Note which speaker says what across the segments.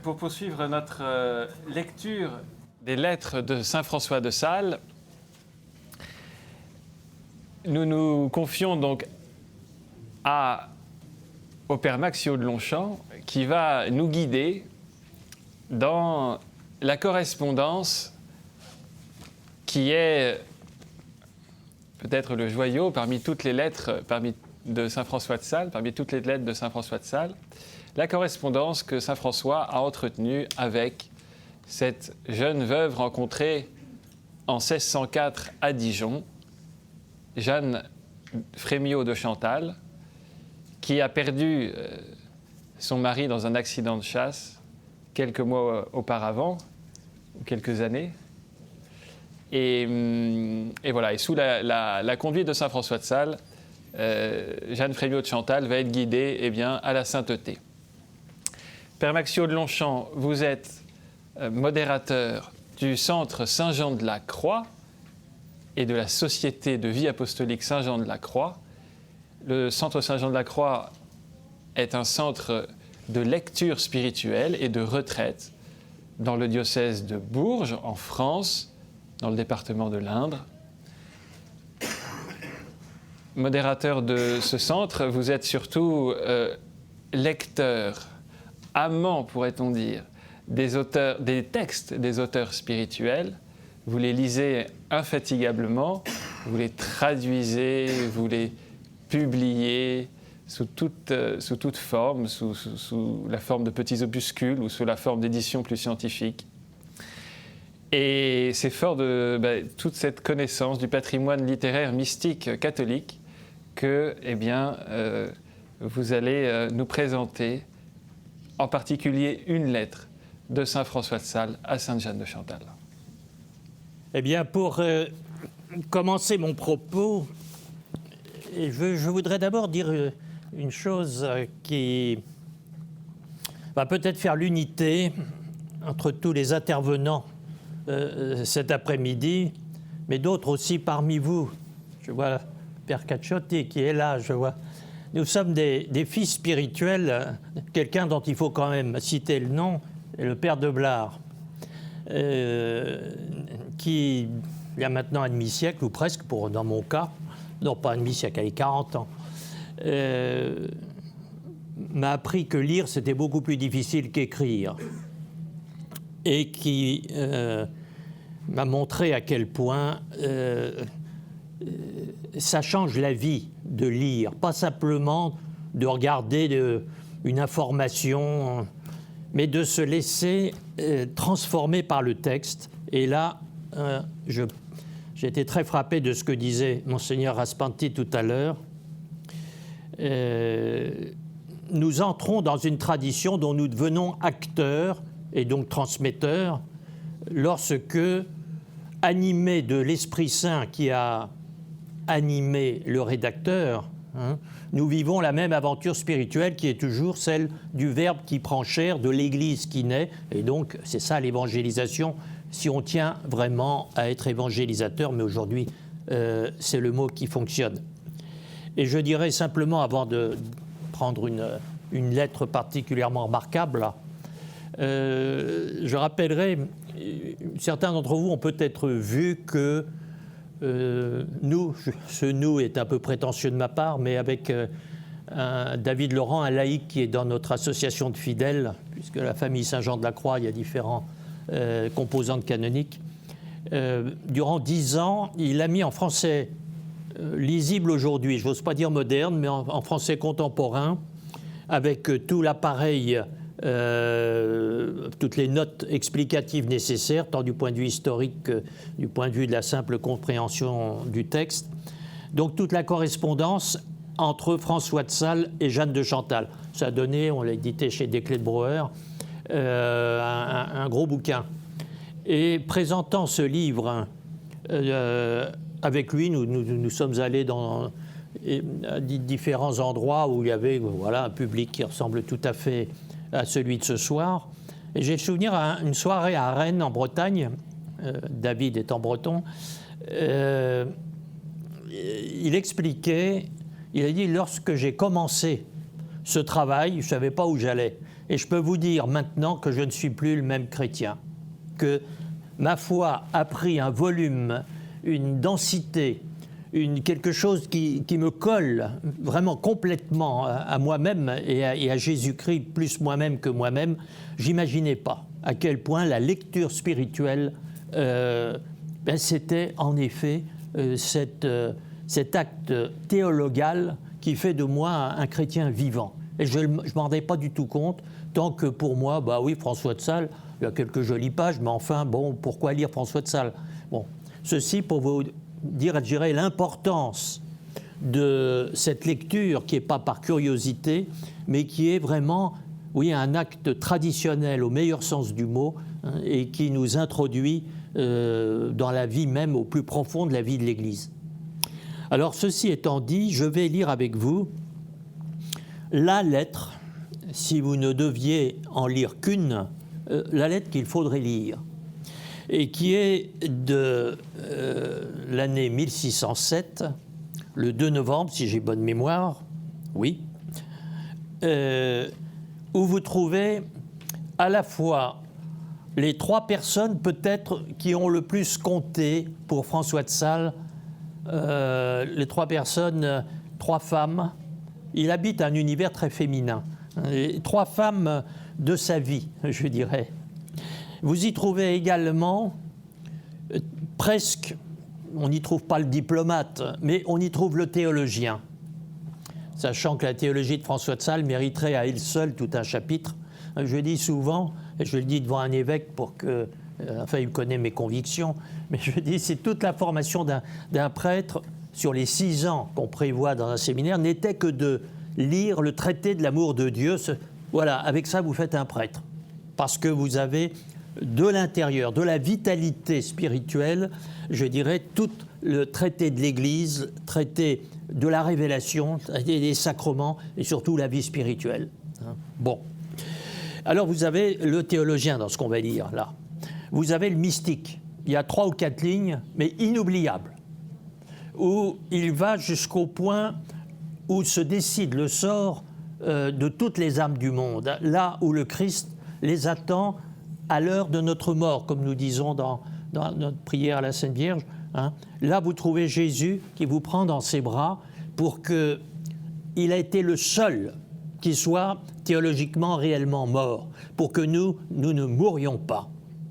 Speaker 1: pour poursuivre notre lecture des lettres de saint François de Sales, nous nous confions donc au Père Maxio de Longchamp qui va nous guider dans la correspondance qui est peut-être le joyau parmi toutes les lettres de saint François de Sales, parmi toutes les lettres de saint François de Sales, la correspondance que saint François a entretenue avec cette jeune veuve rencontrée en 1604 à Dijon, Jeanne Frémiot de Chantal, qui a perdu son mari dans un accident de chasse quelques mois auparavant, ou quelques années. Et voilà, et sous la conduite de saint François de Sales, Jeanne Frémiot de Chantal va être guidée à la sainteté. Père Maxio de Longchamp, vous êtes modérateur du Centre Saint-Jean de la Croix et de la Société de vie apostolique Saint-Jean de la Croix. Le Centre Saint-Jean de la Croix est un centre de lecture spirituelle et de retraite dans le diocèse de Bourges, en France, dans le département de l'Indre. Modérateur de ce centre, vous êtes surtout lecteur, amant, pourrait-on dire, des textes des auteurs spirituels. Vous les lisez infatigablement, vous les traduisez, vous les publiez sous toute forme, sous la forme de petits opuscules ou sous la forme d'éditions plus scientifiques. Et c'est fort de toute cette connaissance du patrimoine littéraire mystique catholique que vous allez nous présenter, en particulier une lettre de saint François de Sales à sainte Jeanne de Chantal.
Speaker 2: Eh bien, pour commencer mon propos, je voudrais d'abord dire une chose qui va peut-être faire l'unité entre tous les intervenants cet après-midi, mais d'autres aussi parmi vous. Je vois Père Cacciotti qui est là, je vois. Nous sommes des fils spirituels, quelqu'un dont il faut quand même citer le nom, est le Père de Blard, qui, il y a maintenant un demi-siècle, ou presque, dans mon cas, non pas un demi-siècle, il y a 40 ans, m'a appris que lire, c'était beaucoup plus difficile qu'écrire. Et qui m'a montré à quel point ça change la vie de lire, pas simplement de regarder une information, mais de se laisser transformer par le texte. Et là, j'ai été très frappé de ce que disait Monseigneur Raspanti tout à l'heure. Nous entrons dans une tradition dont nous devenons acteurs et donc transmetteurs lorsque, animés de l'Esprit Saint qui a animé le rédacteur, nous vivons la même aventure spirituelle qui est toujours celle du Verbe qui prend chair, de l'Église qui naît, et donc c'est ça l'évangélisation, si on tient vraiment à être évangélisateur, mais aujourd'hui c'est le mot qui fonctionne. Et je dirais simplement, avant de prendre une lettre particulièrement remarquable, je rappellerai, certains d'entre vous ont peut-être vu que ce nous est un peu prétentieux de ma part, mais avec David Laurent, un laïc qui est dans notre association de fidèles, puisque la famille Saint-Jean de la Croix, il y a différents composantes canoniques. Durant 10 ans, il a mis en français lisible aujourd'hui, je n'ose pas dire moderne, mais en français contemporain, avec tout l'appareil, toutes les notes explicatives nécessaires, tant du point de vue historique que du point de vue de la simple compréhension du texte. Donc toute la correspondance entre François de Sales et Jeanne de Chantal. Ça a donné, on l'a édité chez Desclés de Brouwer, un gros bouquin. Et présentant ce livre, avec lui, nous sommes allés dans différents endroits où il y avait un public qui ressemble tout à fait à celui de ce soir. Et j'ai le souvenir d'une soirée à Rennes, en Bretagne, David étant breton, il expliquait, il a dit, lorsque j'ai commencé ce travail, je ne savais pas où j'allais. Et je peux vous dire maintenant que je ne suis plus le même chrétien, que ma foi a pris un volume, une densité, quelque chose qui me colle vraiment complètement à moi-même et à Jésus-Christ, plus moi-même que moi-même. J'imaginais pas à quel point la lecture spirituelle, c'était en effet cet acte théologal qui fait de moi un chrétien vivant. Et je ne m'en rendais pas du tout compte, tant que pour moi, bah oui, François de Sales, il y a quelques jolies pages, mais enfin, bon, pourquoi lire François de Sales? Bon, ceci pour vous dire, je dirais, l'importance de cette lecture qui n'est pas par curiosité, mais qui est vraiment, oui, un acte traditionnel au meilleur sens du mot, hein, et qui nous introduit dans la vie même au plus profond de la vie de l'Église. Alors, ceci étant dit, je vais lire avec vous la lettre, si vous ne deviez en lire qu'une, la lettre qu'il faudrait lire, et qui est de l'année 1607, le 2 novembre, si j'ai bonne mémoire, oui, où vous trouvez à la fois les 3 personnes peut-être qui ont le plus compté pour François de Sales, les 3 personnes, 3 femmes. Il habite un univers très féminin. 3 femmes de sa vie, je dirais. Vous y trouvez également presque, on n'y trouve pas le diplomate, mais on y trouve le théologien. Sachant que la théologie de François de Sales mériterait à elle seule tout un chapitre. Je dis souvent, et je le dis devant un évêque pour que, enfin il connaît mes convictions, mais je dis c'est toute la formation d'un prêtre sur les 6 ans qu'on prévoit dans un séminaire n'était que de lire le traité de l'amour de Dieu. Voilà, avec ça vous faites un prêtre. Parce que vous avez de l'intérieur, de la vitalité spirituelle, je dirais, tout le traité de l'Église, traité de la révélation, des sacrements et surtout la vie spirituelle. Bon. Alors vous avez le théologien dans ce qu'on va lire là. Vous avez le mystique. Il y a 3 ou 4 lignes, mais inoubliables, où il va jusqu'au point où se décide le sort de toutes les âmes du monde, là où le Christ les attend à l'heure de notre mort, comme nous disons dans notre prière à la Sainte Vierge. Hein. Là, vous trouvez Jésus qui vous prend dans ses bras pour que il a été le seul qui soit théologiquement réellement mort, pour que nous ne mourions pas.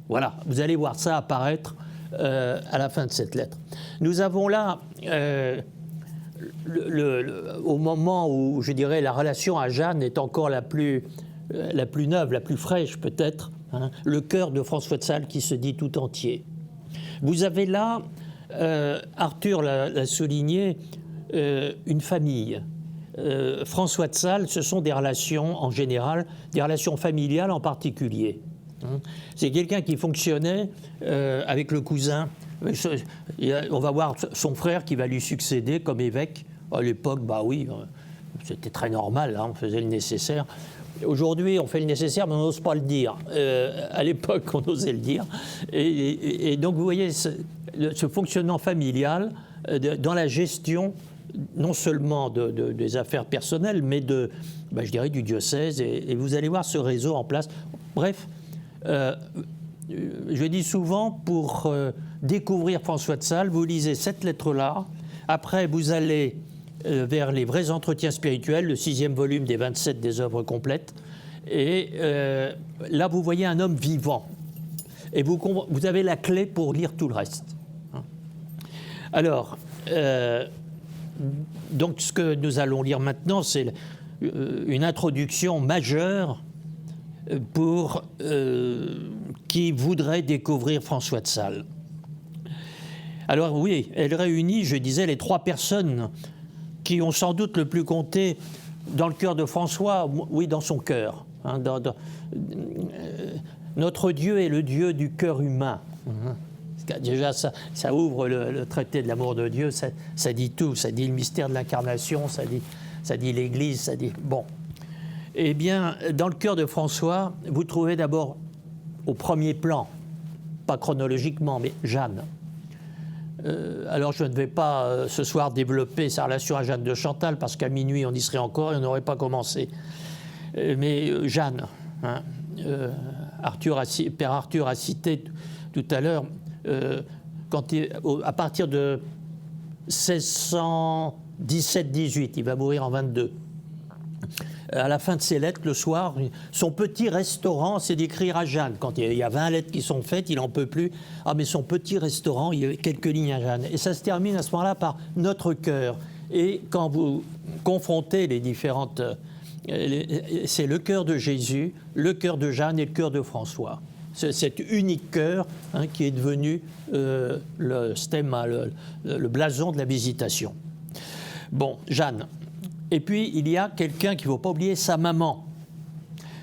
Speaker 2: Voilà, vous allez voir ça apparaître à la fin de cette lettre. Nous avons là, au moment où, je dirais, la relation à Jeanne est encore la plus neuve, la plus fraîche peut-être, hein, le cœur de François de Sales qui se dit tout entier. Vous avez là, Arthur l'a souligné, une famille. François de Sales, ce sont des relations en général, des relations familiales en particulier. C'est quelqu'un qui fonctionnait avec le cousin. On va voir son frère qui va lui succéder comme évêque. À l'époque, bah oui, c'était très normal, hein, on faisait le nécessaire. Aujourd'hui, on fait le nécessaire, mais on n'ose pas le dire. À l'époque, on osait le dire. Et donc, vous voyez, ce fonctionnement familial dans la gestion, non seulement des affaires personnelles, mais je dirais, du diocèse. Et vous allez voir ce réseau en place. Bref, je dis souvent, pour découvrir François de Sales, vous lisez cette lettre-là. Après, vous allez vers les vrais entretiens spirituels, le 6e volume des 27 des œuvres complètes. Et là, vous voyez un homme vivant. Et vous avez la clé pour lire tout le reste. Alors, donc ce que nous allons lire maintenant, c'est une introduction majeure pour qui voudrait découvrir François de Sales. Alors oui, elle réunit, je disais, les 3 personnes qui ont sans doute le plus compté dans le cœur de François, oui, dans son cœur. Hein, notre Dieu est le Dieu du cœur humain. Déjà, ça ouvre le traité de l'amour de Dieu, ça dit tout, ça dit le mystère de l'incarnation, ça dit l'Église, ça dit... Bon. Eh bien, dans le cœur de François, vous trouvez d'abord au premier plan, pas chronologiquement, mais Jeanne. Alors je ne vais pas ce soir développer sa relation à Jeanne de Chantal, parce qu'à minuit on y serait encore et on n'aurait pas commencé. Mais Jeanne, hein. Père Arthur a cité tout à l'heure, à partir de 1617-18, il va mourir en 22. À la fin de ses lettres, le soir, son petit restaurant, c'est d'écrire à Jeanne. Quand il y a 20 lettres qui sont faites, il n'en peut plus. Ah, mais son petit restaurant, il y a quelques lignes à Jeanne. Et ça se termine à ce moment-là par « notre cœur ». Et quand vous confrontez les différentes... c'est le cœur de Jésus, le cœur de Jeanne et le cœur de François. C'est cet unique cœur, hein, qui est devenu le stemma, le blason de la Visitation. Bon, Jeanne. Et puis, il y a quelqu'un qu'il ne faut pas oublier, sa maman.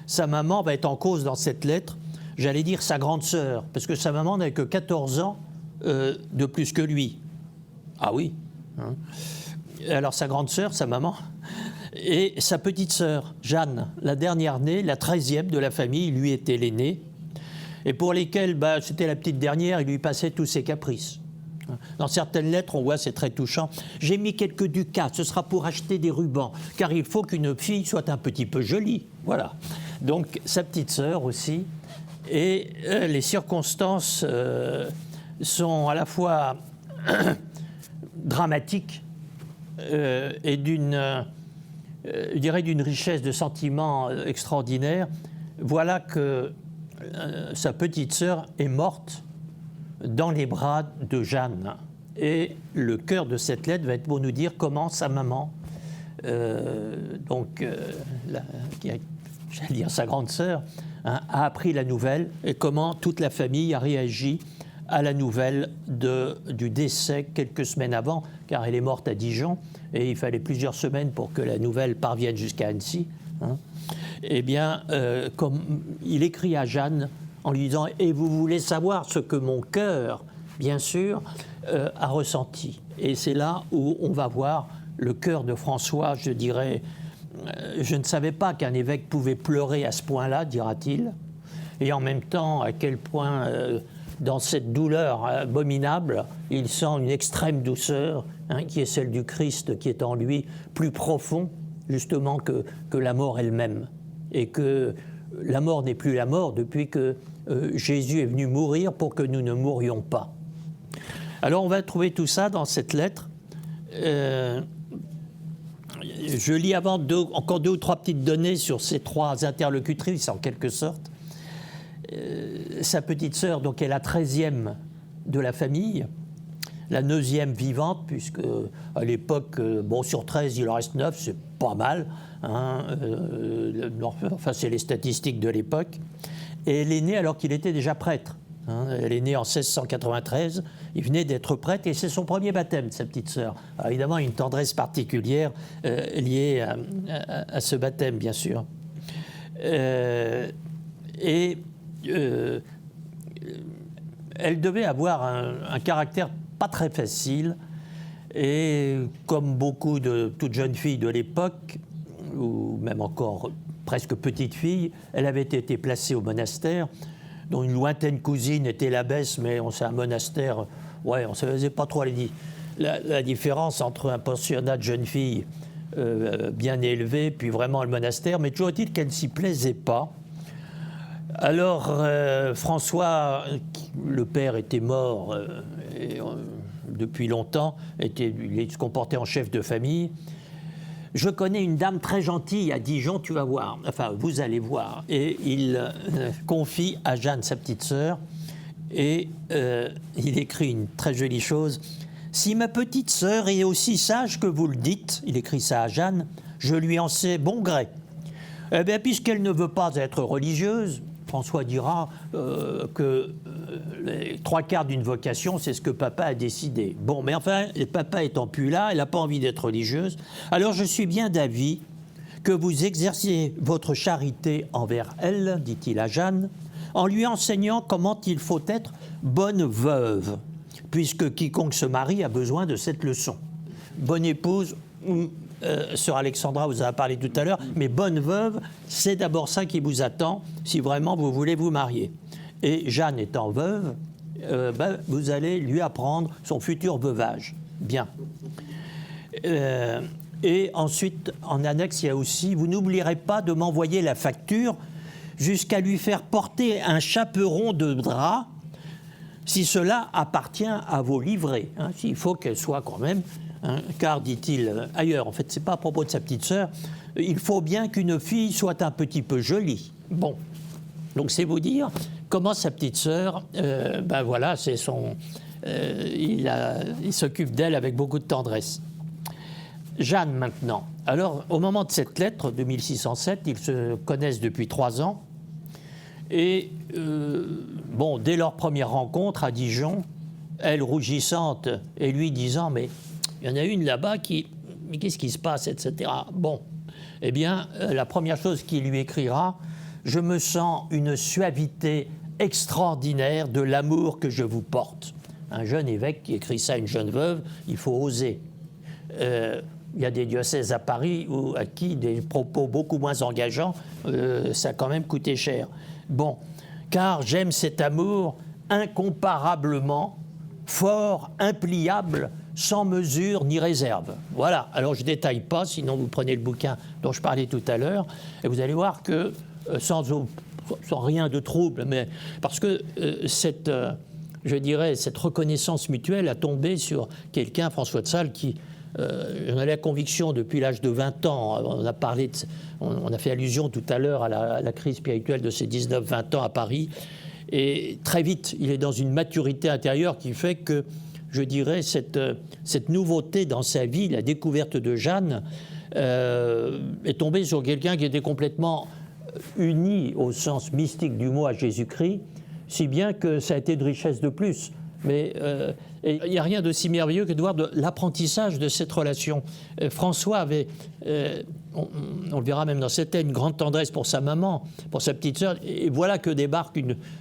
Speaker 2: Sa maman va être en cause dans cette lettre, j'allais dire sa grande sœur, parce que sa maman n'avait que 14 ans de plus que lui. Ah oui, hein. Alors sa grande sœur, sa maman, et sa petite sœur, Jeanne, la dernière née, la 13e de la famille, lui était l'aînée, et pour lesquelles, c'était la petite dernière, il lui passait tous ses caprices. Dans certaines lettres, on voit, c'est très touchant. J'ai mis quelques ducats, ce sera pour acheter des rubans, car il faut qu'une fille soit un petit peu jolie. Voilà. Donc, sa petite sœur aussi. Et les circonstances sont à la fois dramatiques et je dirais d'une richesse de sentiments extraordinaire. Voilà que sa petite sœur est morte dans les bras de Jeanne. Et le cœur de cette lettre va être pour nous dire comment sa maman, j'allais dire sa grande sœur, hein, a appris la nouvelle et comment toute la famille a réagi à la nouvelle du décès quelques semaines avant, car elle est morte à Dijon et il fallait plusieurs semaines pour que la nouvelle parvienne jusqu'à Annecy. Hein. Eh bien, comme il écrit à Jeanne, en lui disant « Et vous voulez savoir ce que mon cœur, bien sûr, a ressenti ». Et c'est là où on va voir le cœur de François, je dirais. Je ne savais pas qu'un évêque pouvait pleurer à ce point-là, dira-t-il. Et en même temps, à quel point, dans cette douleur abominable, il sent une extrême douceur, hein, qui est celle du Christ, qui est en lui plus profond, justement, que la mort elle-même. Et que la mort n'est plus la mort depuis que Jésus est venu mourir pour que nous ne mourions pas. Alors on va trouver tout ça dans cette lettre. Je lis avant encore 2 ou 3 petites données sur ces 3 interlocutrices en quelque sorte. Sa petite sœur, donc, est la 13e de la famille, la 9e vivante, puisque à l'époque, sur 13, il en reste 9, c'est pas mal. Hein, enfin, c'est les statistiques de l'époque. Et elle est née alors qu'il était déjà prêtre. Hein, elle est née en 1693, il venait d'être prêtre et c'est son premier baptême, sa petite sœur. Alors évidemment, une tendresse particulière liée à ce baptême, bien sûr. Elle devait avoir un caractère pas très facile et comme beaucoup de toutes jeunes filles de l'époque, ou même encore presque petite fille, elle avait été placée au monastère, dont une lointaine cousine était l'abbesse, mais c'est un monastère, on ne savait pas trop la différence entre un pensionnat de jeunes filles bien élevées, puis vraiment le monastère, mais toujours est-il qu'elle ne s'y plaisait pas. Alors, François, le père était mort depuis longtemps, il se comportait en chef de famille. Je connais une dame très gentille à Dijon, tu vas voir, enfin vous allez voir. Et il confie à Jeanne, sa petite sœur, et il écrit une très jolie chose. « Si ma petite sœur est aussi sage que vous le dites, il écrit ça à Jeanne, je lui en sais bon gré. Eh bien, puisqu'elle ne veut pas être religieuse, François dira que les 3/4 d'une vocation, c'est ce que papa a décidé. Bon, mais enfin, papa étant plus là, elle n'a pas envie d'être religieuse. Alors je suis bien d'avis que vous exerciez votre charité envers elle, dit-il à Jeanne, en lui enseignant comment il faut être bonne veuve, puisque quiconque se marie a besoin de cette leçon. Bonne épouse, Sœur Alexandra vous en a parlé tout à l'heure, mais bonne veuve, c'est d'abord ça qui vous attend si vraiment vous voulez vous marier. Et Jeanne étant veuve, vous allez lui apprendre son futur veuvage. Bien. Et ensuite, en annexe, il y a aussi, vous n'oublierez pas de m'envoyer la facture jusqu'à lui faire porter un chaperon de drap, si cela appartient à vos livrées. Hein, il faut qu'elle soit quand même, hein, car, dit-il ailleurs, en fait, c'est pas à propos de sa petite sœur, il faut bien qu'une fille soit un petit peu jolie. Bon, donc c'est vous dire comment sa petite sœur, ben voilà, c'est son... il s'occupe d'elle avec beaucoup de tendresse. Jeanne, maintenant. Alors, au moment de cette lettre de 1607, ils se connaissent depuis 3 ans. Et, bon, dès leur première rencontre à Dijon, elle rougissante et lui disant « Mais il y en a une là-bas qui... Mais qu'est-ce qui se passe, etc. » Bon, eh bien, la première chose qu'il lui écrira « Je me sens une suavité extraordinaire de l'amour que je vous porte. » Un jeune évêque qui écrit ça à une jeune veuve, il faut oser. Il y a des diocèses à Paris à qui des propos beaucoup moins engageants, ça a quand même coûté cher. Bon, car j'aime cet amour incomparablement fort, impliable, sans mesure ni réserve. Voilà, alors je ne détaille pas, sinon vous prenez le bouquin dont je parlais tout à l'heure, et vous allez voir que, sans rien de trouble, mais parce que je dirais, cette reconnaissance mutuelle a tombé sur quelqu'un, François de Sales, qui... j'en ai la conviction depuis l'âge de 20 ans, on a fait allusion tout à l'heure à la crise spirituelle de ses 19-20 ans à Paris, et très vite, il est dans une maturité intérieure qui fait que, je dirais, cette nouveauté dans sa vie, la découverte de Jeanne, est tombée sur quelqu'un qui était complètement uni au sens mystique du mot à Jésus-Christ, si bien que ça a été de richesse de plus. Mais il n'y a rien de si merveilleux que de voir l'apprentissage de cette relation. François avait, on le verra même dans cette tête, une grande tendresse pour sa maman, pour sa petite sœur. Et voilà que débarque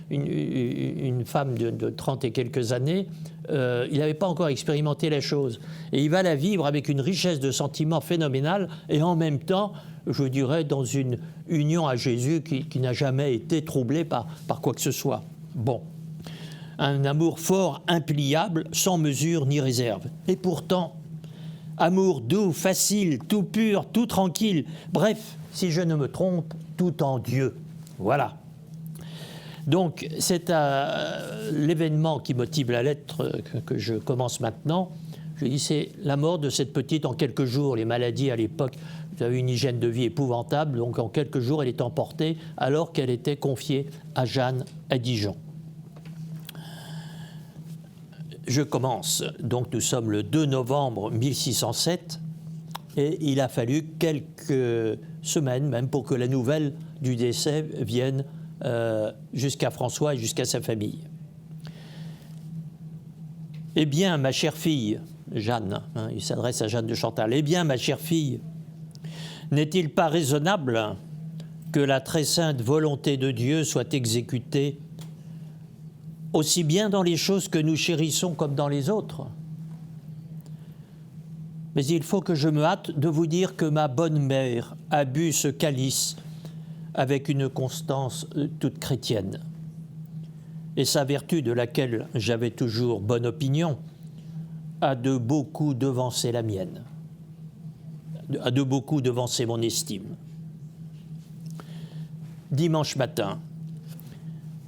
Speaker 2: une femme de 30 et quelques années. Il n'avait pas encore expérimenté la chose. Et il va la vivre avec une richesse de sentiments phénoménale et en même temps, je dirais, dans une union à Jésus qui n'a jamais été troublée par quoi que ce soit. Bon. Un amour fort, impliable, sans mesure ni réserve. Et pourtant, amour doux, facile, tout pur, tout tranquille, bref, si je ne me trompe, tout en Dieu. Voilà. Donc, c'est l'événement qui motive la lettre que je commence maintenant. Je dis, c'est la mort de cette petite en quelques jours. Les maladies à l'époque, vous avez une hygiène de vie épouvantable, donc en quelques jours, elle est emportée alors qu'elle était confiée à Jeanne à Dijon. Je commence, donc nous sommes le 2 novembre 1607 et il a fallu quelques semaines même pour que la nouvelle du décès vienne jusqu'à François et jusqu'à sa famille. Eh bien, ma chère fille, Jeanne, hein, il s'adresse à Jeanne de Chantal, eh bien, ma chère fille, n'est-il pas raisonnable que la très sainte volonté de Dieu soit exécutée aussi bien dans les choses que nous chérissons comme dans les autres? Mais il faut que je me hâte de vous dire que ma bonne mère a bu ce calice avec une constance toute chrétienne. Et sa vertu, de laquelle j'avais toujours bonne opinion, a de beaucoup devancé la mienne, a de beaucoup devancé mon estime. Dimanche matin,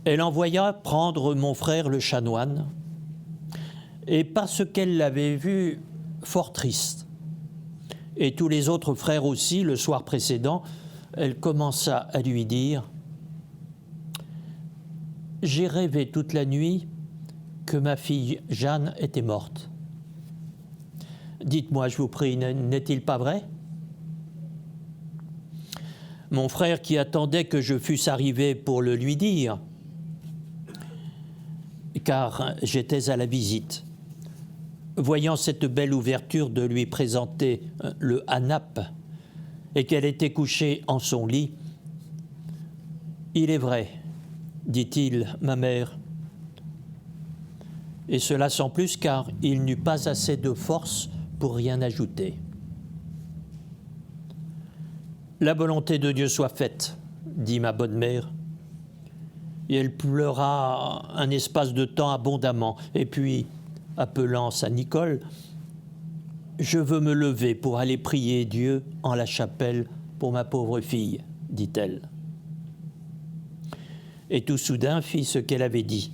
Speaker 2: elle envoya prendre mon frère le chanoine, et parce qu'elle l'avait vu fort triste, et tous les autres frères aussi, le soir précédent, elle commença à lui dire « J'ai rêvé toute la nuit que ma fille Jeanne était morte. Dites-moi, je vous prie, n'est-il pas vrai ?» Mon frère, qui attendait que je fusse arrivé pour le lui dire, car j'étais à la visite, voyant cette belle ouverture de lui présenter le hanap et qu'elle était couchée en son lit, « Il est vrai, dit-il, ma mère, et cela sans plus car il n'eut pas assez de force pour rien ajouter. La volonté de Dieu soit faite, dit ma bonne mère, et elle pleura un espace de temps abondamment. Et puis, appelant sa Nicole, « Je veux me lever pour aller prier Dieu en la chapelle pour ma pauvre fille, dit-elle. et tout soudain fit ce qu'elle avait dit.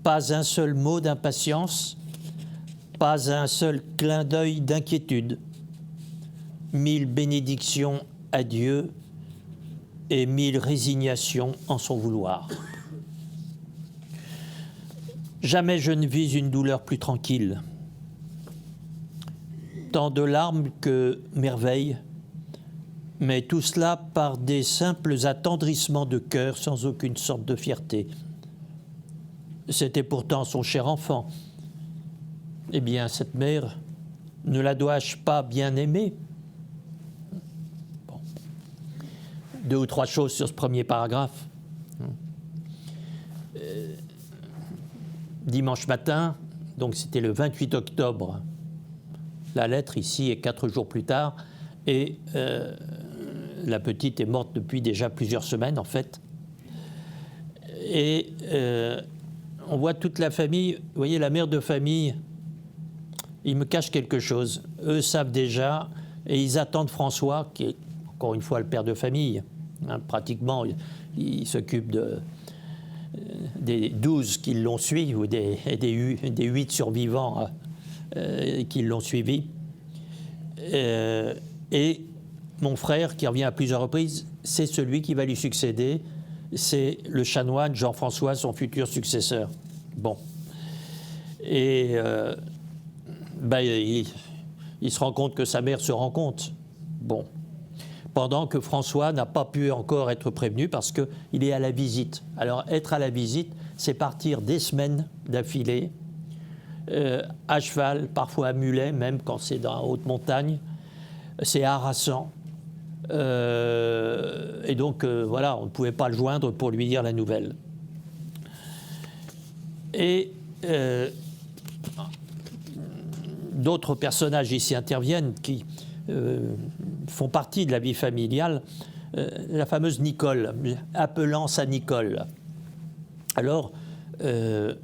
Speaker 2: Pas un seul mot d'impatience, pas un seul clin d'œil d'inquiétude. 1000 bénédictions à Dieu et 1000 résignations en son vouloir. Jamais je ne vis une douleur plus tranquille. Tant de larmes que merveilles, mais tout cela par des simples attendrissements de cœur sans aucune sorte de fierté. C'était pourtant son cher enfant. Eh bien, cette mère, ne la dois-je pas bien aimer? Bon. 2 ou 3 choses sur ce premier paragraphe. Dimanche matin, donc c'était le 28 octobre, la lettre ici est 4 jours plus tard, et la petite est morte depuis déjà plusieurs semaines en fait. Et on voit toute la famille, vous voyez la mère de famille, ils me cachent quelque chose. Eux savent déjà, et ils attendent François, qui est encore une fois le père de famille. Hein, pratiquement, il s'occupe des 12 qui l'ont suivi, ou des 8 survivants qui l'ont suivi. Et mon frère, qui revient à plusieurs reprises, c'est celui qui va lui succéder. C'est le chanoine Jean-François, son futur successeur. Bon. Et il se rend compte que sa mère se rend compte. Bon. Pendant que François n'a pas pu encore être prévenu parce qu'il est à la visite. Alors, être à la visite, c'est partir des semaines d'affilée, à cheval, parfois à mulet, même quand c'est dans la haute montagne. C'est harassant. Et donc, voilà, on ne pouvait pas le joindre pour lui dire la nouvelle. Et d'autres personnages ici interviennent qui font partie de la vie familiale. La fameuse Nicole, appelant sa Nicole. Alors, elle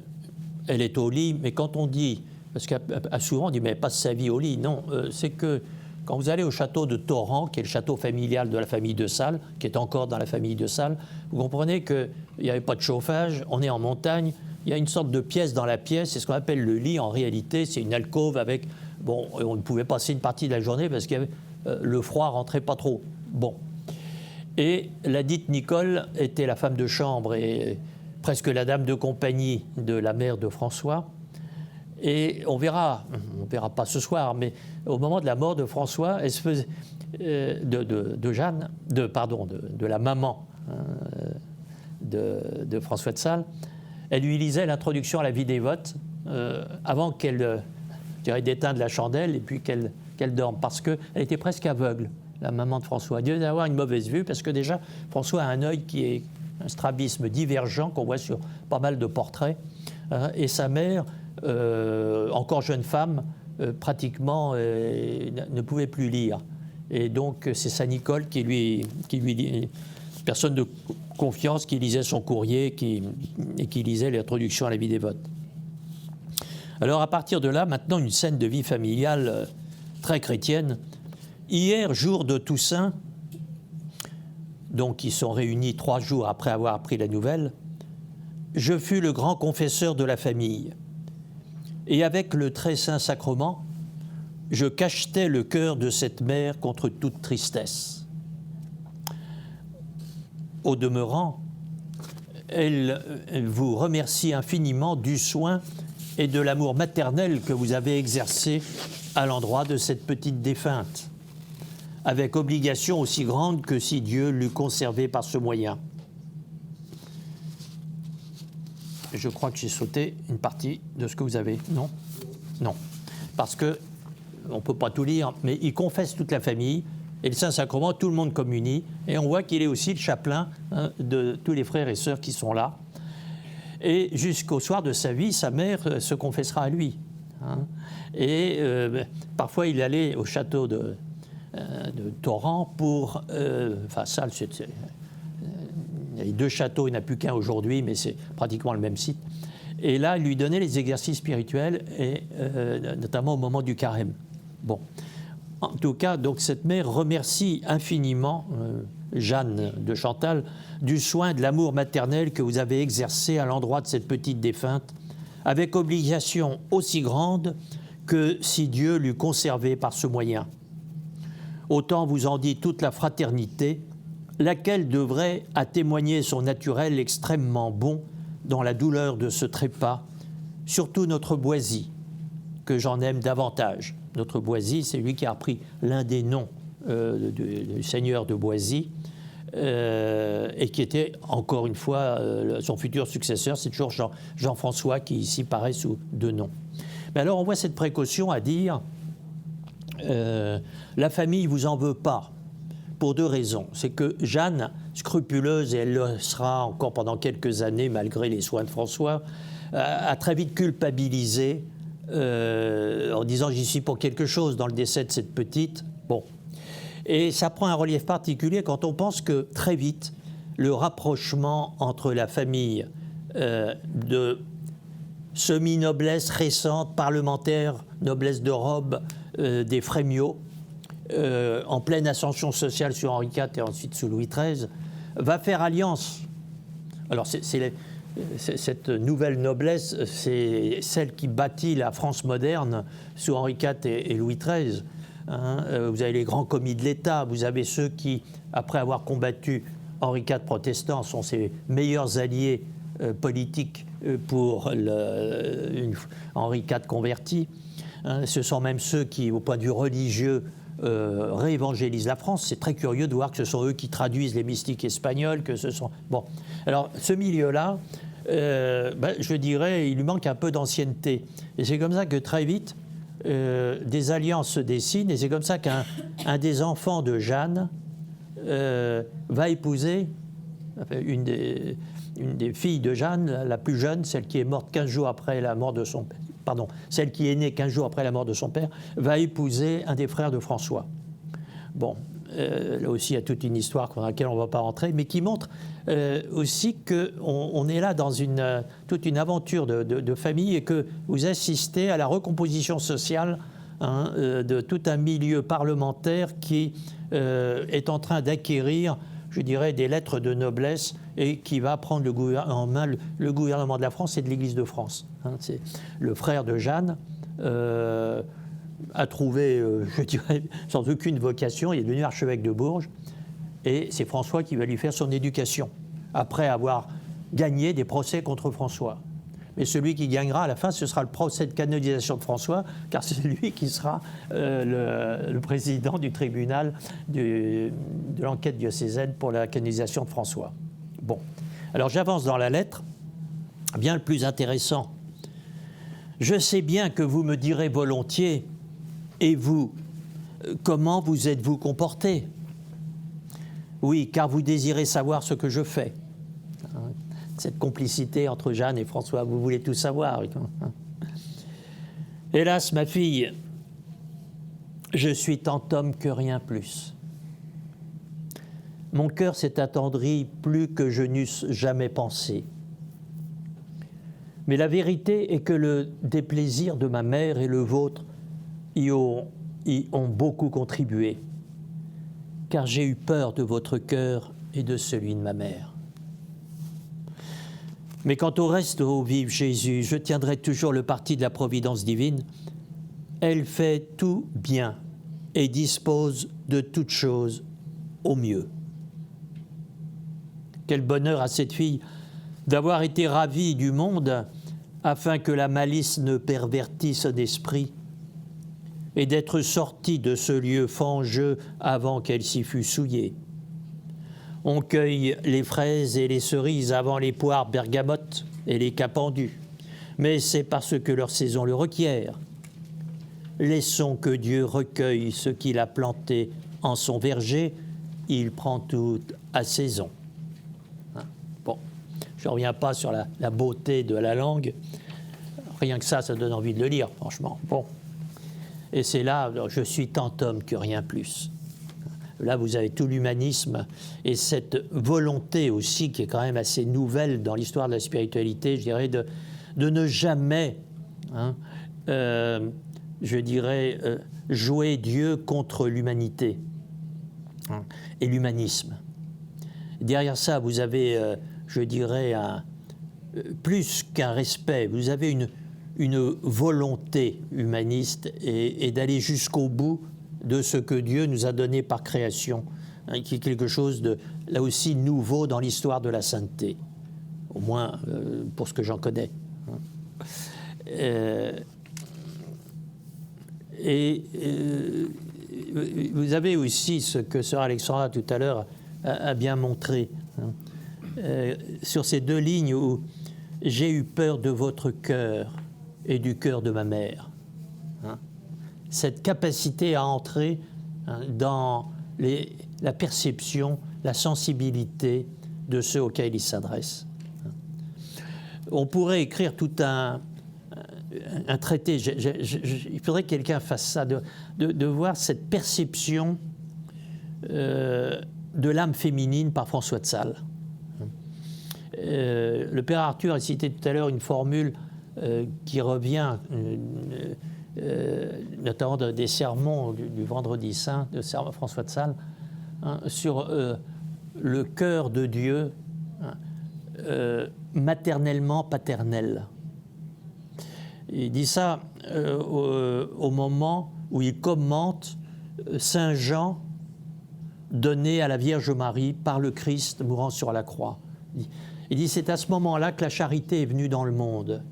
Speaker 2: est au lit, mais quand on dit, parce qu'à souvent on dit, mais elle passe sa vie au lit. Non, c'est que quand vous allez au château de Torrent, qui est le château familial de la famille de Salles, qui est encore dans la famille de Salles, vous comprenez qu'il n'y avait pas de chauffage, on est en montagne, il y a une sorte de pièce dans la pièce, c'est ce qu'on appelle le lit. En réalité, c'est une alcôve avec... Bon, on ne pouvait passer une partie de la journée parce que le froid ne rentrait pas trop. Bon. Et la dite Nicole était la femme de chambre et presque la dame de compagnie de la mère de François. Et on verra pas ce soir, mais au moment de la mort de François, elle se faisait, de Jeanne, de la maman de François de Sales, elle lui lisait l'introduction à la vie dévote avant qu'elle d'éteindre la chandelle et puis qu'elle dorme, parce qu'elle était presque aveugle, la maman de François. Elle devait avoir une mauvaise vue, parce que déjà, François a un œil qui est un strabisme divergent qu'on voit sur pas mal de portraits, hein, et sa mère, encore jeune femme, pratiquement ne pouvait plus lire. Et donc, c'est sa Nicole qui lui personne de confiance, qui lisait son courrier et qui lisait l'introduction à la vie dévote. Alors, à partir de là, maintenant, une scène de vie familiale très chrétienne. Hier, jour de Toussaint, donc ils sont réunis 3 jours après avoir appris la nouvelle, je fus le grand confesseur de la famille. Et avec le très saint sacrement, je cachetais le cœur de cette mère contre toute tristesse. Au demeurant, elle vous remercie infiniment du soin et de l'amour maternel que vous avez exercé à l'endroit de cette petite défunte, avec obligation aussi grande que si Dieu l'eût conservée par ce moyen. Je crois que j'ai sauté une partie de ce que vous avez. Non ? Non. Parce que, on ne peut pas tout lire, mais il confesse toute la famille, et le Saint-Sacrement, tout le monde communie, et on voit qu'il est aussi le chapelain, hein, de tous les frères et sœurs qui sont là. Et jusqu'au soir de sa vie, sa mère se confessera à lui. Hein. Et parfois, il allait au château de Torrent pour... Enfin, ça, il y a 2 châteaux, il n'y en a plus qu'un aujourd'hui, mais c'est pratiquement le même site. Et là, il lui donnait les exercices spirituels, et notamment au moment du carême. Bon. En tout cas, donc, cette mère remercie infiniment Jeanne de Chantal, du soin de l'amour maternel que vous avez exercé à l'endroit de cette petite défunte, avec obligation aussi grande que si Dieu l'eût conservée par ce moyen. Autant vous en dit toute la fraternité, laquelle devrait à témoigner son naturel extrêmement bon dans la douleur de ce trépas, surtout notre Boisy, que j'en aime davantage. Notre Boisy, c'est lui qui a repris l'un des noms du seigneur de Boisy, et qui était, encore une fois, son futur successeur. C'est toujours Jean-François qui ici paraît sous deux noms. Mais alors on voit cette précaution à dire la famille vous en veut pas, pour deux raisons. C'est que Jeanne, scrupuleuse, et elle le sera encore pendant quelques années malgré les soins de François, a très vite culpabilisé en disant j'y suis pour quelque chose dans le décès de cette petite. Bon. Et ça prend un relief particulier quand on pense que très vite le rapprochement entre la famille de semi-noblesse récente, parlementaire, noblesse de robe des Frémiot, en pleine ascension sociale sous Henri IV et ensuite sous Louis XIII, va faire alliance. Alors cette nouvelle noblesse, c'est celle qui bâtit la France moderne sous Henri IV et Louis XIII. Vous avez les grands commis de l'État, vous avez ceux qui, après avoir combattu Henri IV protestant, sont ses meilleurs alliés politiques pour Henri IV converti. Ce sont même ceux qui, au point de vue religieux, réévangélisent la France. C'est très curieux de voir que ce sont eux qui traduisent les mystiques espagnols, que ce sont... Bon, alors ce milieu-là, je dirais, il lui manque un peu d'ancienneté. Et c'est comme ça que très vite, des alliances se dessinent, et c'est comme ça qu'un des enfants de Jeanne va épouser une des filles de Jeanne, la plus jeune, celle qui est morte 15 jours après la mort de son père. Pardon, celle qui est née 15 jours après la mort de son père, va épouser un des frères de François. Bon, là aussi, il y a toute une histoire dans laquelle on ne va pas rentrer, mais qui montre aussi qu'on est là dans toute une aventure de famille et que vous assistez à la recomposition sociale de tout un milieu parlementaire qui est en train d'acquérir, je dirais, des lettres de noblesse et qui va prendre en main le gouvernement de la France et de l'Église de France. C'est le frère de Jeanne a trouvé, je dirais, sans aucune vocation, il est devenu archevêque de Bourges, et c'est François qui va lui faire son éducation, après avoir gagné des procès contre François. Mais celui qui gagnera à la fin, ce sera le procès de canonisation de François, car c'est lui qui sera le président du tribunal de l'enquête diocésaine pour la canonisation de François. Bon, alors j'avance dans la lettre. Bien le plus intéressant. Je sais bien que vous me direz volontiers, et vous, comment vous êtes-vous comporté? Oui, car vous désirez savoir ce que je fais. Cette complicité entre Jeanne et François, vous voulez tout savoir. Hélas, ma fille, je suis tant homme que rien plus. Mon cœur s'est attendri plus que je n'eusse jamais pensé. Mais la vérité est que le déplaisir de ma mère et le vôtre y ont beaucoup contribué, car j'ai eu peur de votre cœur et de celui de ma mère. Mais quant au reste, ô vive Jésus, je tiendrai toujours le parti de la providence divine. Elle fait tout bien et dispose de toutes choses au mieux. Quel bonheur à cette fille d'avoir été ravie du monde afin que la malice ne pervertisse son esprit et d'être sortie de ce lieu fangeux avant qu'elle s'y fût souillée. On cueille les fraises et les cerises avant les poires bergamotes et les capendus, mais c'est parce que leur saison le requiert. Laissons que Dieu recueille ce qu'il a planté en son verger, il prend tout à saison. Bon, je ne reviens pas sur la beauté de la langue, rien que ça donne envie de le lire, franchement. Bon. Et c'est là, je suis tant homme que rien plus. Là, vous avez tout l'humanisme et cette volonté aussi qui est quand même assez nouvelle dans l'histoire de la spiritualité, je dirais, de ne jamais, je dirais, jouer Dieu contre l'humanité et l'humanisme. Derrière ça, vous avez, je dirais, plus qu'un respect, vous avez une volonté humaniste et d'aller jusqu'au bout de ce que Dieu nous a donné par création, hein, qui est quelque chose de, là aussi, nouveau dans l'histoire de la sainteté, au moins pour ce que j'en connais. Vous avez aussi ce que sœur Alexandra tout à l'heure a bien montré, hein, sur ces deux lignes où j'ai eu peur de votre cœur et du cœur de ma mère. Hein. Cette capacité à entrer, hein, dans la perception, la sensibilité de ceux auxquels il s'adresse. On pourrait écrire tout un traité, il faudrait que quelqu'un fasse ça, de voir cette perception de l'âme féminine par François de Sales. Le père Arthur a cité tout à l'heure une formule qui revient, notamment des sermons du Vendredi Saint de François de Sales, hein, sur le cœur de Dieu, hein, maternellement paternel. Il dit ça au moment où il commente Saint Jean donné à la Vierge Marie par le Christ mourant sur la croix. Il dit c'est à ce moment-là que la charité est venue dans le monde,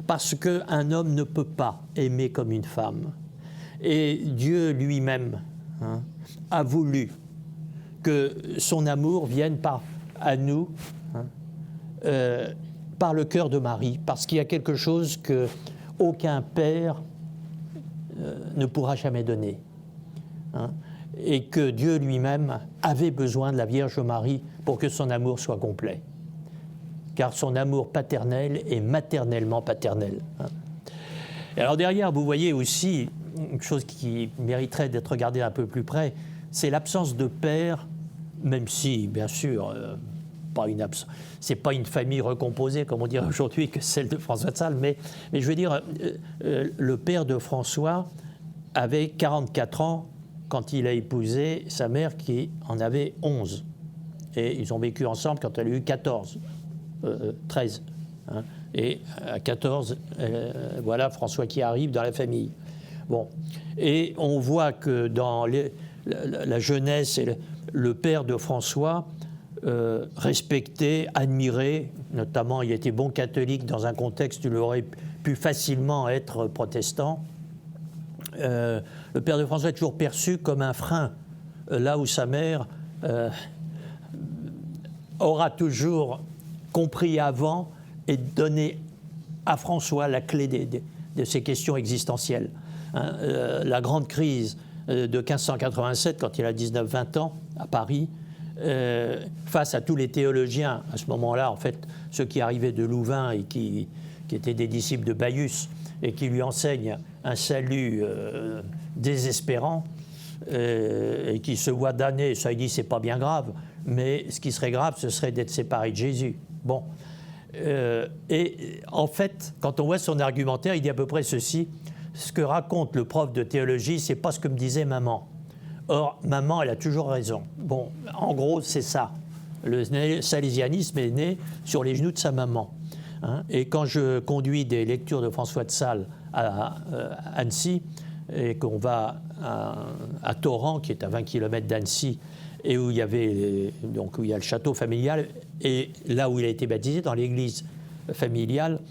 Speaker 2: parce qu'un homme ne peut pas aimer comme une femme. Et Dieu lui-même, hein, a voulu que son amour vienne à nous, hein, par le cœur de Marie, parce qu'il y a quelque chose qu'aucun père ne pourra jamais donner. Hein, et que Dieu lui-même avait besoin de la Vierge Marie pour que son amour soit complet. Car son amour paternel est maternellement paternel. Hein. Et alors derrière, vous voyez aussi une chose qui mériterait d'être regardée un peu plus près, c'est l'absence de père, même si, bien sûr, c'est pas une famille recomposée, comme on dirait aujourd'hui, que celle de François de Sales, mais je veux dire, le père de François avait 44 ans quand il a épousé sa mère qui en avait 11. Et ils ont vécu ensemble quand elle a eu 13. Hein. Et à 14, voilà François qui arrive dans la famille. Bon. Et on voit que dans la jeunesse, et le père de François, respecté, admiré, notamment il était bon catholique dans un contexte où il aurait pu facilement être protestant. Le père de François est toujours perçu comme un frein, là où sa mère aura toujours compris avant et donné à François la clé de ces questions existentielles. Hein, la grande crise de 1587, quand il a 19-20 ans, à Paris, face à tous les théologiens, à ce moment-là, en fait, ceux qui arrivaient de Louvain et qui étaient des disciples de Baius et qui lui enseignent un salut désespérant et qui se voit damné, ça il dit c'est pas bien grave, mais ce qui serait grave, ce serait d'être séparé de Jésus. Bon. Et en fait, quand on voit son argumentaire, il dit à peu près ceci: ce que raconte le prof de théologie, c'est pas ce que me disait maman. Or, maman, elle a toujours raison. Bon, en gros, c'est ça. Le salésianisme est né sur les genoux de sa maman. Hein. Et quand je conduis des lectures de François de Sales à Annecy, et qu'on va à Torrent, qui est à 20 km d'Annecy, et où il y avait, donc où il y a le château familial, et là où il a été baptisé, dans l'église familiale,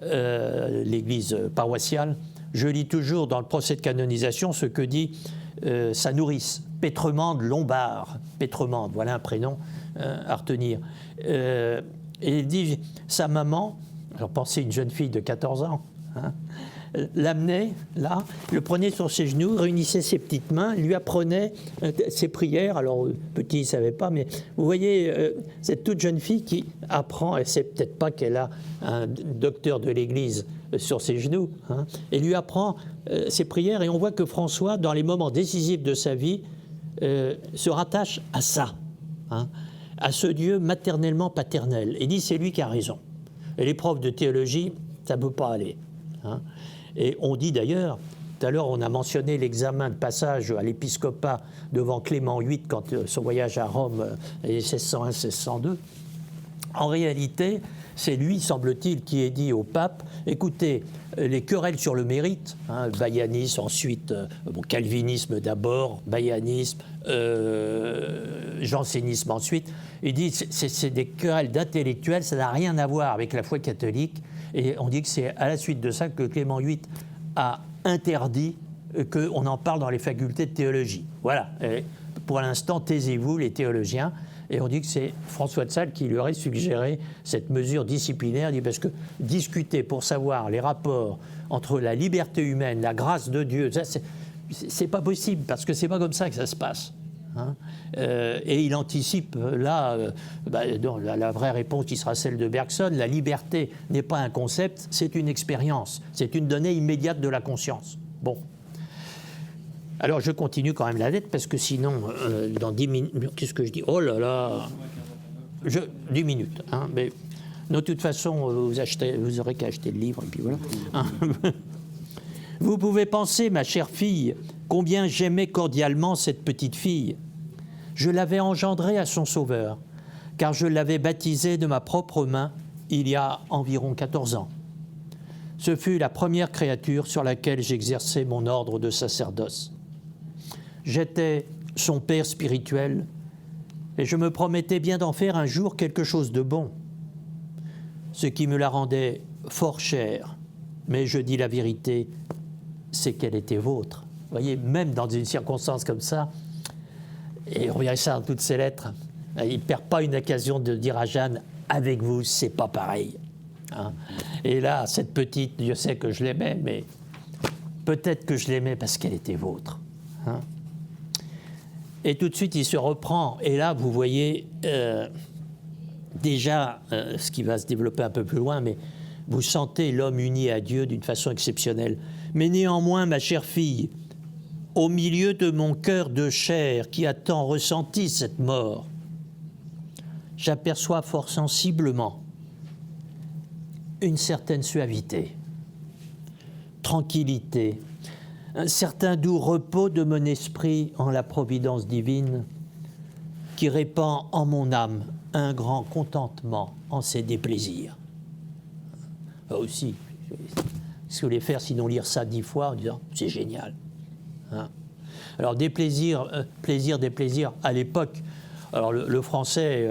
Speaker 2: l'église paroissiale, je lis toujours dans le procès de canonisation ce que dit sa nourrice, Pétremande Lombard. Pétremande, voilà un prénom à retenir. Et il dit, sa maman, alors pensez une jeune fille de 14 ans, hein, l'amenait là, le prenait sur ses genoux, réunissait ses petites mains, lui apprenait ses prières. Alors, petit, il ne savait pas, mais vous voyez, cette toute jeune fille qui apprend, elle ne sait peut-être pas qu'elle a un docteur de l'Église sur ses genoux, hein, et lui apprend ses prières. Et on voit que François, dans les moments décisifs de sa vie, se rattache à ça, hein, à ce Dieu maternellement paternel. Et dit, c'est lui qui a raison. Et les profs de théologie, ça ne peut pas aller. Hein. Et on dit d'ailleurs, tout à l'heure, on a mentionné l'examen de passage à l'épiscopat devant Clément VIII quand son voyage à Rome est 1601-1602. En réalité, c'est lui, semble-t-il, qui ait dit au pape, écoutez, les querelles sur le mérite, baïanisme, ensuite calvinisme d'abord, baïanisme, jansénisme ensuite, il dit c'est des querelles d'intellectuels, ça n'a rien à voir avec la foi catholique, et on dit que c'est à la suite de ça que Clément VIII a interdit qu'on en parle dans les facultés de théologie. Voilà, et pour l'instant, taisez-vous les théologiens. Et on dit que c'est François de Sales qui lui aurait suggéré cette mesure disciplinaire. Il dit parce que discuter pour savoir les rapports entre la liberté humaine, la grâce de Dieu, ça, c'est pas possible parce que c'est pas comme ça que ça se passe. Et il anticipe là la vraie réponse qui sera celle de Bergson. La liberté n'est pas un concept, c'est une expérience, c'est une donnée immédiate de la conscience. Bon. Alors je continue quand même la lettre parce que sinon, dans 10 minutes, qu'est-ce que je dis? Oh là là 10 minutes. Mais de toute façon, vous aurez qu'à acheter le livre et puis voilà. Vous pouvez penser, ma chère fille, combien j'aimais cordialement cette petite fille. Je l'avais engendrée à son sauveur, car je l'avais baptisée de ma propre main il y a environ 14 ans. Ce fut la première créature sur laquelle j'exerçais mon ordre de sacerdoce. J'étais son père spirituel et je me promettais bien d'en faire un jour quelque chose de bon, ce qui me la rendait fort chère. Mais je dis la vérité, c'est qu'elle était vôtre. Vous voyez, même dans une circonstance comme ça, et on verra ça dans toutes ces lettres, il ne perd pas une occasion de dire à Jeanne, avec vous, c'est pas pareil. Et là, cette petite, Dieu sait que je l'aimais, mais peut-être que je l'aimais parce qu'elle était vôtre. Et tout de suite, il se reprend. Et là, vous voyez déjà ce qui va se développer un peu plus loin, mais vous sentez l'homme uni à Dieu d'une façon exceptionnelle. Mais néanmoins, ma chère fille, au milieu de mon cœur de chair qui a tant ressenti cette mort, j'aperçois fort sensiblement une certaine suavité, tranquillité, un certain doux repos de mon esprit en la providence divine qui répand en mon âme un grand contentement en ses déplaisirs. Aussi, ce que vous voulez faire sinon lire ça 10 fois en disant c'est génial. Alors des plaisirs, déplaisirs à l'époque. Alors le français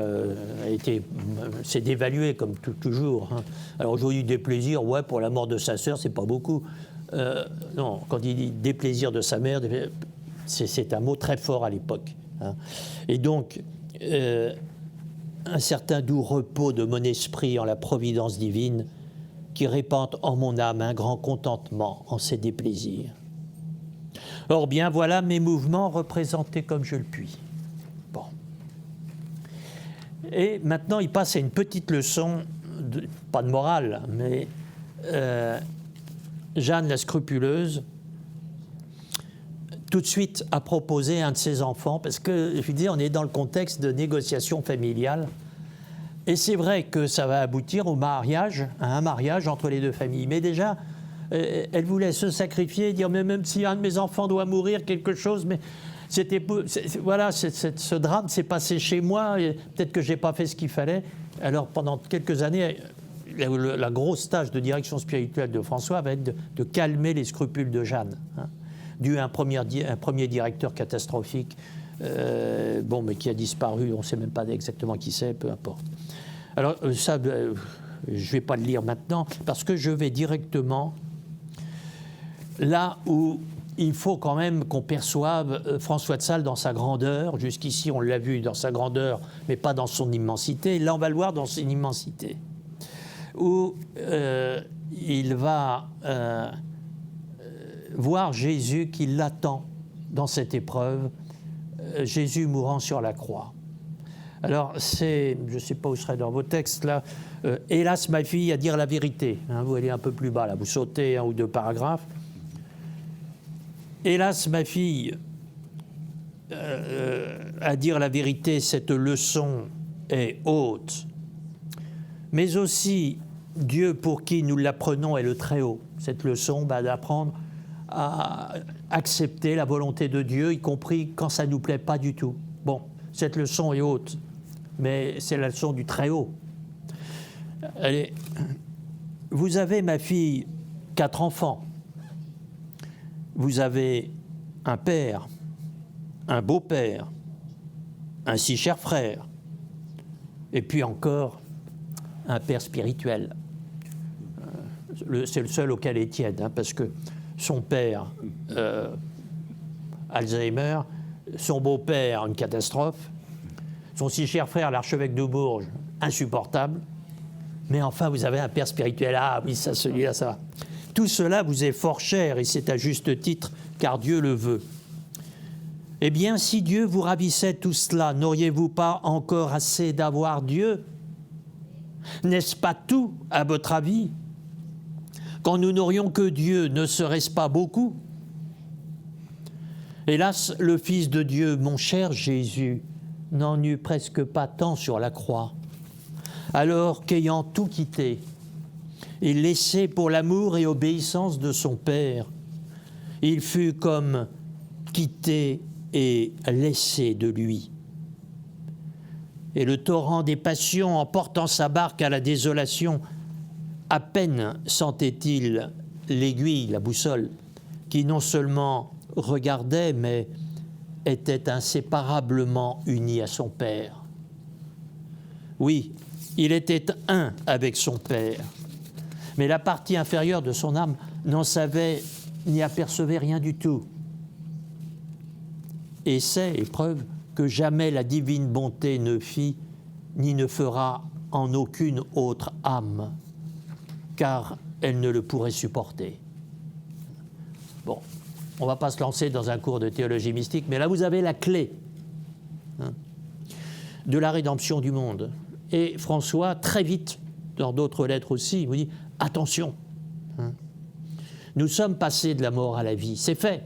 Speaker 2: s'est dévalué comme toujours. Alors aujourd'hui des plaisirs, ouais, pour la mort de sa sœur, c'est pas beaucoup. Non, quand il dit déplaisir de sa mère, c'est un mot très fort à l'époque. Et donc, un certain doux repos de mon esprit en la providence divine qui répand en mon âme un grand contentement en ses déplaisirs. Or bien, voilà mes mouvements représentés comme je le puis. Bon. Et maintenant, il passe à une petite leçon, pas de morale, mais Jeanne la scrupuleuse, tout de suite a proposé un de ses enfants, parce que, je veux dire, on est dans le contexte de négociation familiale, et c'est vrai que ça va aboutir au mariage, à un mariage entre les deux familles. Mais déjà, elle voulait se sacrifier, dire, mais même si un de mes enfants doit mourir, quelque chose, mais ce drame s'est passé chez moi, et peut-être que je n'ai pas fait ce qu'il fallait. Alors, pendant quelques années, la grosse tâche de direction spirituelle de François va être de calmer les scrupules de Jeanne, dû à un premier directeur catastrophique, mais qui a disparu, on ne sait même pas exactement qui c'est, peu importe. Alors ça, je ne vais pas le lire maintenant, parce que je vais directement là où il faut quand même qu'on perçoive François de Sales dans sa grandeur. Jusqu'ici, on l'a vu dans sa grandeur, mais pas dans son immensité. Là, on va le voir dans son immensité, où il va voir Jésus qui l'attend dans cette épreuve, Jésus mourant sur la croix. Alors, je ne sais pas où serait dans vos textes, là, hélas, ma fille, à dire la vérité. Vous allez un peu plus bas, là, vous sautez 1 ou 2 paragraphes. Hélas, ma fille, à dire la vérité, cette leçon est haute. Mais aussi, Dieu pour qui nous l'apprenons est le Très-Haut. Cette leçon d'apprendre à accepter la volonté de Dieu, y compris quand ça ne nous plaît pas du tout. Bon, cette leçon est haute, mais c'est la leçon du très haut. Allez, vous avez, ma fille, 4 enfants. Vous avez un père, un beau-père, un si cher frère, et puis encore un père spirituel. C'est le seul auquel elle tienne, hein, parce que son père, Alzheimer, son beau-père, une catastrophe, son si cher frère, l'archevêque de Bourges, insupportable, mais enfin vous avez un père spirituel, ah oui, ça, celui-là, ça va. Tout cela vous est fort cher, et c'est à juste titre, car Dieu le veut. Eh bien, si Dieu vous ravissait tout cela, n'auriez-vous pas encore assez d'avoir Dieu? N'est-ce pas tout, à votre avis? Quand nous n'aurions que Dieu, ne serait-ce pas beaucoup? Hélas, le Fils de Dieu, mon cher Jésus, n'en eut presque pas tant sur la croix, alors qu'ayant tout quitté, il laissait pour l'amour et obéissance de son Père, il fut comme quitté et laissé de lui. Et le torrent des passions, emportant sa barque à la désolation, à peine sentait-il l'aiguille, la boussole, qui non seulement regardait, mais était inséparablement uni à son Père. Oui, il était un avec son Père, mais la partie inférieure de son âme n'en savait ni apercevait rien du tout. Et c'est, épreuve, que jamais la divine bonté ne fit, ni ne fera en aucune autre âme, car elle ne le pourrait supporter. Bon, on ne va pas se lancer dans un cours de théologie mystique, mais là vous avez la clé de la rédemption du monde. Et François, très vite, dans d'autres lettres aussi, il vous dit « Attention, nous sommes passés de la mort à la vie, c'est fait.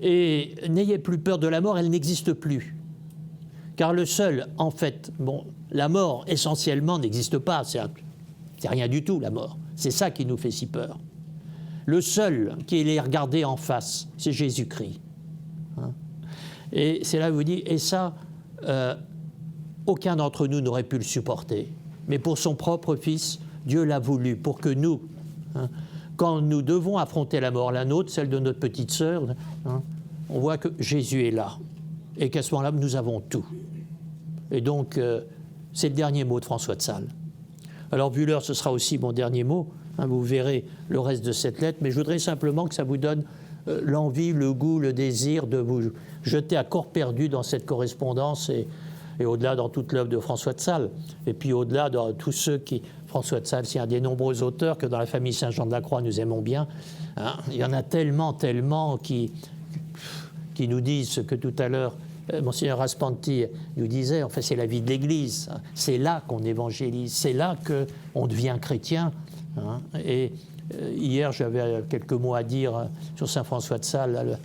Speaker 2: Et n'ayez plus peur de la mort, elle n'existe plus. Car le seul, en fait, bon, la mort essentiellement n'existe pas, c'est rien du tout la mort. C'est ça qui nous fait si peur. Le seul qui est regardé en face, c'est Jésus-Christ. Et c'est là que vous dites, et ça, aucun d'entre nous n'aurait pu le supporter. Mais pour son propre Fils, Dieu l'a voulu, pour que nous, quand nous devons affronter la mort, la nôtre, celle de notre petite sœur, on voit que Jésus est là. Et qu'à ce moment-là, nous avons tout. Et donc, c'est le dernier mot de François de Sales. Alors, vu l'heure, ce sera aussi mon dernier mot. Vous verrez le reste de cette lettre. Mais je voudrais simplement que ça vous donne l'envie, le goût, le désir de vous jeter à corps perdu dans cette correspondance et au-delà dans toute l'œuvre de François de Sales. Et puis au-delà dans tous ceux qui... François de Sales, c'est un des nombreux auteurs que dans la famille Saint-Jean-de-la-Croix, nous aimons bien. Il y en a tellement qui nous disent ce que tout à l'heure Monseigneur Raspanti nous disait, en fait c'est la vie de l'Église, c'est là qu'on évangélise, c'est là qu'on devient chrétien. Et hier j'avais quelques mots à dire sur Saint François de Sales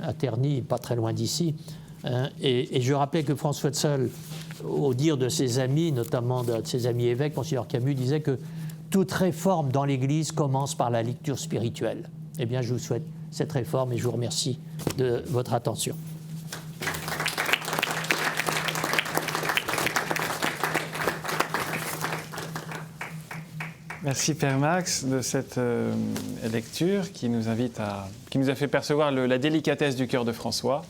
Speaker 2: à Terny, pas très loin d'ici, et je rappelais que François de Sales, au dire de ses amis, notamment de ses amis évêques, Monseigneur Camus disait que toute réforme dans l'Église commence par la lecture spirituelle. Eh bien je vous souhaite cette réforme et je vous remercie de votre attention.
Speaker 1: Merci Père Max de cette lecture qui nous a fait percevoir la délicatesse du cœur de François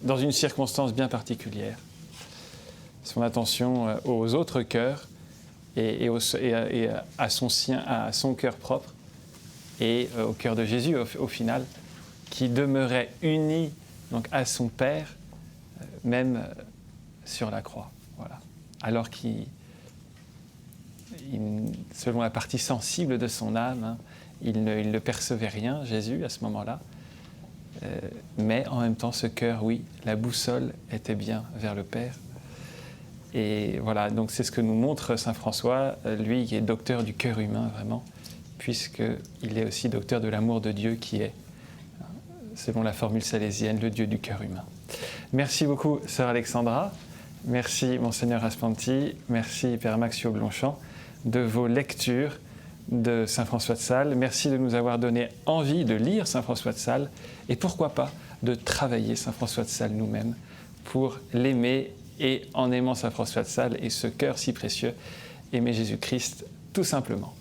Speaker 1: dans une circonstance bien particulière. Son attention aux autres cœurs et à son cœur propre et au cœur de Jésus au final, qui demeurait uni donc à son Père, même sur la croix. Voilà. Alors selon la partie sensible de son âme, il ne percevait rien, Jésus, à ce moment-là. Mais en même temps, ce cœur, oui, la boussole était bien vers le Père. Et voilà, donc c'est ce que nous montre saint François, lui qui est docteur du cœur humain, vraiment, puisqu'il est aussi docteur de l'amour de Dieu qui est, selon la formule salésienne, le Dieu du cœur humain. Merci beaucoup, sœur Alexandra. Merci, Monseigneur Raspanti. Merci, Père Max Blanchamp, de vos lectures de Saint François de Sales. Merci de nous avoir donné envie de lire Saint François de Sales et pourquoi pas de travailler Saint François de Sales nous-mêmes pour l'aimer et en aimant Saint François de Sales et ce cœur si précieux, aimer Jésus-Christ tout simplement.